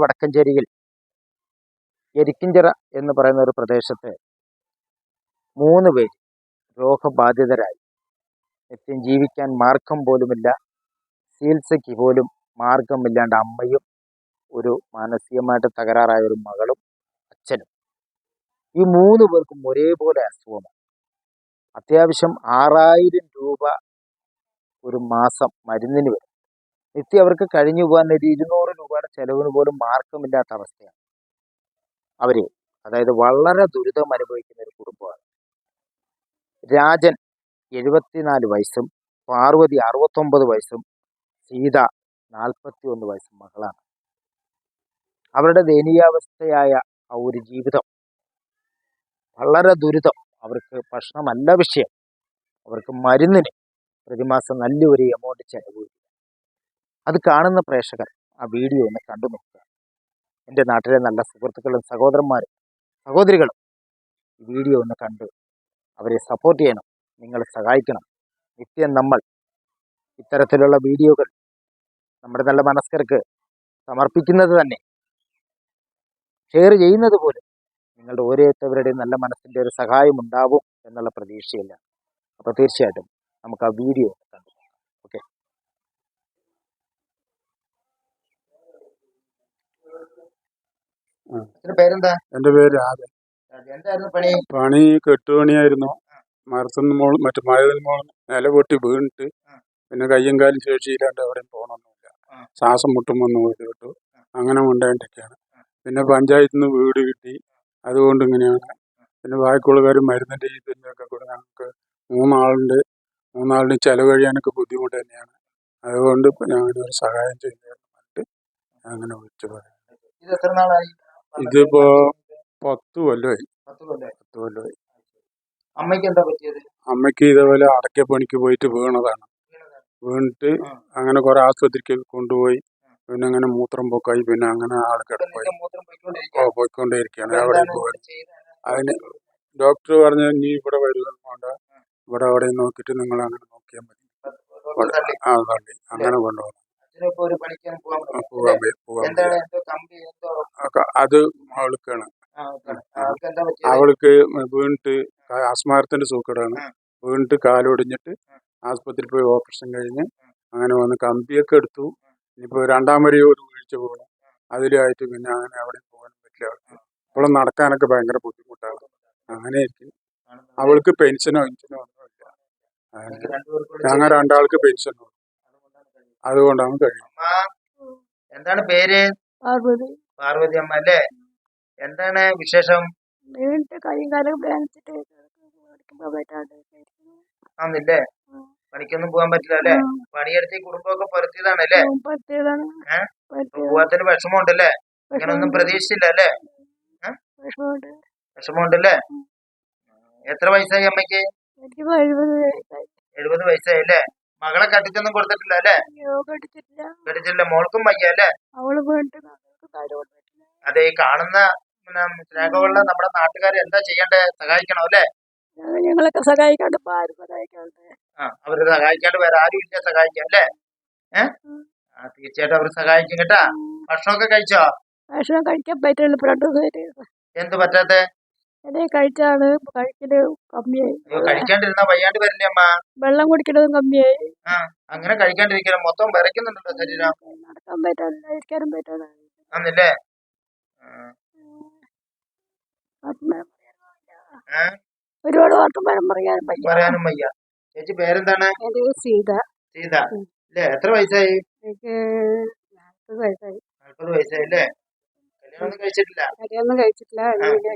വടക്കഞ്ചേരിയിൽ എരിക്കിഞ്ചിറ എന്ന് പറയുന്ന ഒരു പ്രദേശത്ത് 3 പേര് രോഗബാധിതരായി. നിത്യം ജീവിക്കാൻ മാർഗം പോലുമില്ല, ചികിത്സയ്ക്ക് പോലും മാർഗമില്ലാണ്ട് അമ്മയും ഒരു മാനസികമായിട്ട് തകരാറായ ഒരു മകളും അച്ഛനും. ഈ 3 പേർക്കും ഒരേപോലെ അസുഖമാണ്. അത്യാവശ്യം 6000 രൂപ ഒരു മാസം മരുന്നിന് വരും. നിത്യം അവർക്ക് കഴിഞ്ഞു പോകാൻ ഒരു 200 രൂപയുടെ ചെലവിന് പോലും മാർഗമില്ലാത്ത അവസ്ഥയാണ് അവര്. അതായത് വളരെ ദുരിതം അനുഭവിക്കുന്ന ഒരു കുടുംബമാണ്. രാജൻ 74 വയസ്സും പാർവതി 69 വയസ്സും സീത 41 വയസ്സും മകളാണ്. അവരുടെ ദയനീയാവസ്ഥയായ ആ ഒരു ജീവിതം വളരെ ദുരിതം. അവർക്ക് ഭക്ഷണമല്ല വിഷയം, അവർക്ക് മരുന്നിന് പ്രതിമാസം നല്ലൊരു എമൗണ്ട് ചെലവ്. അത് കാണുന്ന പ്രേക്ഷകർ ആ വീഡിയോ ഒന്ന് കണ്ടു നോക്കുക. എൻ്റെ നാട്ടിലെ നല്ല സുഹൃത്തുക്കളും സഹോദരന്മാരും സഹോദരികളും ഈ വീഡിയോ ഒന്ന് കണ്ട് അവരെ സപ്പോർട്ട് ചെയ്യണം, നിങ്ങൾ സഹായിക്കണം. നിത്യം നമ്മൾ ഇത്തരത്തിലുള്ള വീഡിയോകൾ നമ്മുടെ നല്ല മനസ്കർക്ക് സമർപ്പിക്കുന്നത് തന്നെ, ഷെയർ ചെയ്യുന്നത് പോലും നിങ്ങളുടെ ഓരോരുത്തരുടെയും നല്ല മനസ്സിൻ്റെ ഒരു സഹായം ഉണ്ടാവും എന്നുള്ള പ്രതീക്ഷയില്ല. അപ്പോൾ തീർച്ചയായിട്ടും നമുക്ക് ആ വീഡിയോ കണ്ടു. ഓക്കെ. പേരെന്താ? എൻ്റെ പേര് രാജൻ. എന്തായിരുന്നു പണി? പണി കെട്ടുപണിയായിരുന്നു. മരത്തിന് മോൾ മറ്റു മഴത്തിന് മോൾ നില പൊട്ടി വീണിട്ട് പിന്നെ കയ്യും കാലും ശേഷിയില്ലാണ്ട് എവിടെയും പോകണമെന്നില്ല. ശ്വാസം മുട്ടുമെന്ന് വീട് കിട്ടു. അങ്ങനെ ഉണ്ടായിട്ടൊക്കെയാണ്. പിന്നെ പഞ്ചായത്തിൽ നിന്ന് വീട് കിട്ടി, അതുകൊണ്ട് ഇങ്ങനെയാണ്. പിന്നെ ബാക്കിയുള്ളവർ മരുന്നിൻ്റെ ഇതിൻ്റെയൊക്കെ കൂടെ ഞങ്ങൾക്ക് മൂന്നാളുടെ ചിലവ് കഴിയാനൊക്കെ ബുദ്ധിമുട്ട് തന്നെയാണ്. അതുകൊണ്ട് ഞങ്ങളൊരു സഹായം ചെയ്തിട്ട് അങ്ങനെ വിളിച്ചു പറയാം. ഇതിപ്പോ 10 കൊല്ലമായി. 10 കൊല്ലമായി. അമ്മയ്ക്ക് എന്താ പറ്റിയത്? അമ്മയ്ക്ക് ഇതേപോലെ അടയ്ക്കപ്പണിക്ക് പോയിട്ട് വീണതാണ്. വീണിട്ട് അങ്ങനെ കുറെ ആശുപത്രിക്ക് കൊണ്ടുപോയി. പിന്നെ അങ്ങനെ മൂത്രം പൊക്കായി. പിന്നെ അങ്ങനെ ആൾ കിടപ്പോയി പോയിക്കൊണ്ടേയിരിക്കുകയാണ്. അവിടെ പോയി അതിന് ഡോക്ടർ പറഞ്ഞ നീ ഇവിടെ വരുമെന്ന് വേണ്ട, ഇവിടെ അവിടെ നോക്കിയിട്ട് നിങ്ങൾ അങ്ങനെ നോക്കിയാൽ മതി. ആ തള്ളി അങ്ങനെ കൊണ്ടുപോകണം. അത് അവൾക്കാണ്. അവൾക്ക് വീണിട്ട് അസ്മാരത്തിന്റെ സൂക്കടാണ്. വീണിട്ട് കാലൊടിഞ്ഞിട്ട് ആസ്പത്രിയിൽ പോയി ഓപ്പറേഷൻ കഴിഞ്ഞ് അങ്ങനെ വന്ന് കമ്പിയൊക്കെ എടുത്തു. ഇനിയിപ്പോൾ 2ാം വരെ ഒരു വീഴ്ച പോകണം. അതിലായിട്ട് പിന്നെ അങ്ങനെ അവിടെ പോകാനും പറ്റില്ല. ഇപ്പോഴും നടക്കാനൊക്കെ ഭയങ്കര ബുദ്ധിമുട്ടാണ്. അങ്ങനെ ഇരിക്കും. അവൾക്ക് പെൻഷനോ ഒന്നുമില്ല. ഞങ്ങൾ 2 ആൾക്ക് പെൻഷനോ, അതുകൊണ്ടാണ് കഴിയും. എന്താണ് പേര്? പാർവതി അമ്മ അല്ലേ? എന്താണ് വിശേഷം? ആന്നില്ലേ? പണിക്കൊന്നും പോകാൻ പറ്റില്ല അല്ലേ? പണിയെടുത്ത് കുടുംബമൊക്കെ പൊരുത്തിയതാണല്ലേ? പോവാത്തിന് വിഷമമുണ്ടല്ലേ? ഇങ്ങനൊന്നും പ്രതീക്ഷിച്ചില്ല അല്ലേ? വിഷമമുണ്ടല്ലേ? എത്ര വയസ്സായി അമ്മയ്ക്ക്? 70 വയസ്സായി അല്ലേ? മകളെ കെട്ടിച്ചൊന്നും കൊടുത്തിട്ടില്ല അല്ലേ? കെട്ടിച്ചില്ല. മോൾക്കും വയ്യ അല്ലേ? അതെ, ഈ കാണുന്ന സ്നേഹമുള്ള നമ്മുടെ നാട്ടുകാരെ എന്താ ചെയ്യണ്ടേ? സഹായിക്കണം അല്ലേ? ഞങ്ങളൊക്കെ സഹായിക്കാണ്ട് അവര് സഹായിക്കാണ്ട് വേറെ ആരും ഇല്ല സഹായിക്കാം അല്ലേ? തീർച്ചയായിട്ടും അവർ സഹായിക്കും കേട്ടാ. ഭക്ഷണമൊക്കെ കഴിച്ചോ? ഭക്ഷണം കഴിക്കാൻ പറ്റില്ല. എന്ത് പറ്റാത്തെ? കഴിച്ചാണ് കഴിക്കല് കമ്മിയായി. കഴിക്കാണ്ടിരുന്നാ വയ്യാണ്ട് വരില്ലേ അമ്മ? വെള്ളം കുടിക്കുന്നതും കമ്മിയായി. അങ്ങനെ കഴിക്കാണ്ടിരിക്കണം. മൊത്തം വിറയ്ക്കുന്നുണ്ടല്ലോ ശരീരം. നടക്കാൻ പറ്റില്ല, ഇരിക്കാനും പറ്റില്ല. ആന്നല്ലേ? ഒരുപാട് പറയാനും വയ്യ. ചേച്ചി പേരെന്താണ്? സീത. സീത അല്ലേ? എത്ര വയസ്സായി? 40 വയസ്സായി. 40 വയസ്സായി അല്ലേ? കല്യാണം കഴിച്ചിട്ടില്ല? കല്യാണം കഴിച്ചിട്ടില്ല.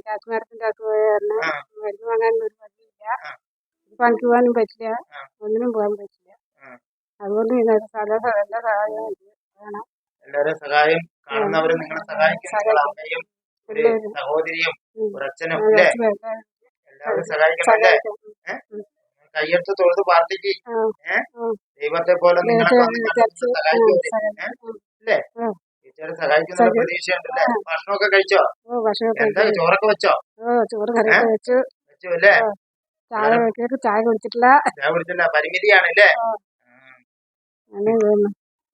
കാശ്മീരത്തിന്റെ മരുന്ന് വാങ്ങാനൊന്നും ഒരു പറ്റില്ല. പണിക്ക് പോകാനും പറ്റില്ല, ഒന്നിനും പോകാൻ പറ്റില്ല. അതുകൊണ്ട് നിങ്ങൾക്ക് എല്ലാ സഹായവും വേണം. എല്ലാവരും സഹായം കാണുന്നവരും നിങ്ങളെ സഹായിക്കും. അമ്മയും ഒരു സഹോദരിയും ഒരു അച്ഛനും അല്ലേ? എല്ലാവരും സഹായിക്കണല്ലേ? കയ്യെടുത്ത് തൊഴുത് പ്രാർത്ഥിക്ക്. ദൈവത്തെ പോലെ നിങ്ങളെ അല്ലേ? ടീച്ചറെ സഹായിക്കുന്ന പ്രതീക്ഷയുണ്ടല്ലേ? ഭക്ഷണമൊക്കെ കഴിച്ചോ? എന്താ ചോറൊക്കെ വെച്ചോ? ചോറ് കറി വെച്ചു അല്ലേ? ചായ കുടിച്ചിട്ടില്ല. പരിമിതിയാണല്ലേ?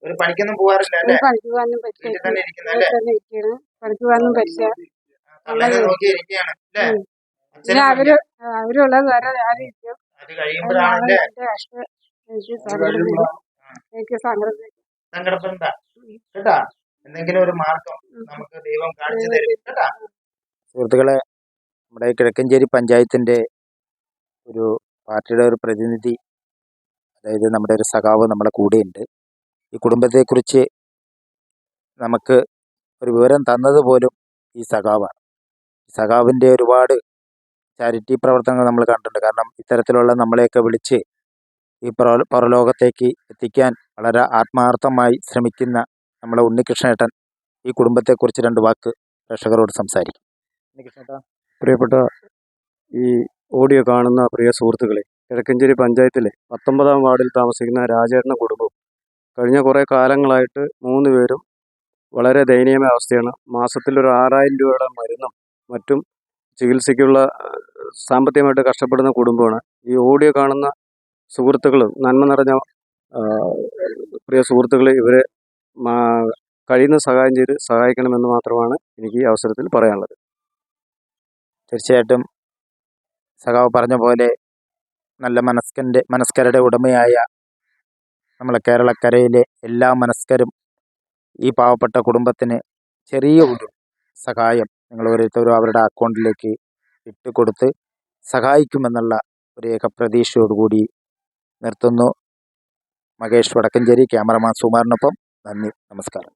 ഒരു പണിക്കൊന്നും പോവാറില്ല ഒരു അല്ലേ? പണിക്ക് പോകാനും പറ്റില്ല. വീട്ടിൽ തന്നെ ഇരിക്കുന്ന വീട്ടിൽ അല്ലേ? തന്നെ ഇരിക്കുകയാണ്. പണിക്ക് പോകാനും പറ്റില്ല. തള്ളേനെ നോക്കി ഇരിക്കുകയാണ് അല്ലേ? ഉം. പിന്നെ അച്ഛനും അവരുള്ളത് വേറെ ആരും ഇരിക്കും. അത് അത് കഴിയുമ്പോഴാണല്ലേ എന്റെ കഷ്ടം. എനിക്ക് സങ്കടം വരും. എനിക്ക് സങ്കടം വരും. സങ്കടപ്പെടണ്ട കേട്ടാ. എന്തെങ്കിലും ഒരു മാർഗം നമുക്ക് ദൈവം കാണിച്ചു തരും കേട്ടാ. സുഹൃത്തുക്കളെ, നമ്മുടെ കിഴക്കഞ്ചേരി പഞ്ചായത്തിന്റെ ഒരു പാർട്ടിയുടെ ഒരു പ്രതിനിധി, അതായത് നമ്മുടെ ഒരു സഖാവ് നമ്മുടെ കൂടെയുണ്ട്. ഈ കുടുംബത്തെക്കുറിച്ച് നമുക്ക് ഒരു വിവരം തന്നത് പോലും ഈ സഖാവാണ്. സഖാവിൻ്റെ ഒരുപാട് ചാരിറ്റി പ്രവർത്തനങ്ങൾ നമ്മൾ കണ്ടിട്ടുണ്ട്. കാരണം ഇത്തരത്തിലുള്ള നമ്മളെയൊക്കെ വിളിച്ച് ഈ പരലോകത്തേക്ക് എത്തിക്കാൻ വളരെ ആത്മാർത്ഥമായി ശ്രമിക്കുന്ന നമ്മളെ ഉണ്ണികൃഷ്ണേട്ടൻ ഈ കുടുംബത്തെക്കുറിച്ച് 2 വാക്ക് പ്രേക്ഷകരോട് സംസാരിക്കും. ഉണ്ണികൃഷ്ണേട്ടാ, പ്രിയപ്പെട്ട ഈ ഓഡിയോ കാണുന്ന പ്രിയ സുഹൃത്തുക്കളെ, കിഴക്കഞ്ചേരി പഞ്ചായത്തിലെ 19-ാം വാർഡിൽ താമസിക്കുന്ന രാജേട്ടന കുടുംബം കഴിഞ്ഞ കുറേ കാലങ്ങളായിട്ട് 3 പേരും വളരെ ദയനീയമായ അവസ്ഥയാണ്. മാസത്തിൽ ഒരു 6000 രൂപയുടെ മരുന്നും മറ്റും ചികിത്സയ്ക്കുള്ള സാമ്പത്തികമായിട്ട് കഷ്ടപ്പെടുന്ന കുടുംബമാണ്. ഈ ഓഡിയോ കാണുന്ന സുഹൃത്തുക്കളും നന്മ നിറഞ്ഞ പ്രിയ സുഹൃത്തുക്കളെ ഇവരെ കഴിയുന്ന സഹായം ചെയ്ത് സഹായിക്കണമെന്ന് മാത്രമാണ് എനിക്ക് ഈ അവസരത്തിൽ പറയാനുള്ളത്. തീർച്ചയായിട്ടും സഖാവ് പറഞ്ഞ പോലെ നല്ല മനസ്കരുടെ ഉടമയായ നമ്മളെ കേരളക്കരയിലെ എല്ലാ മനസ്കരും ഈ പാവപ്പെട്ട കുടുംബത്തിന് ചെറിയ ഒരു സഹായം നിങ്ങൾ ഓരോരുത്തരും അവരുടെ അക്കൗണ്ടിലേക്ക് ഇട്ട് കൊടുത്ത് സഹായിക്കുമെന്നുള്ള ഒരു ഏക പ്രതീക്ഷയോടുകൂടി നിർത്തുന്നു. മകേഷ് വടക്കഞ്ചേരി, ക്യാമറമാൻ സുമാറിനൊപ്പം. നന്ദി, നമസ്കാരം.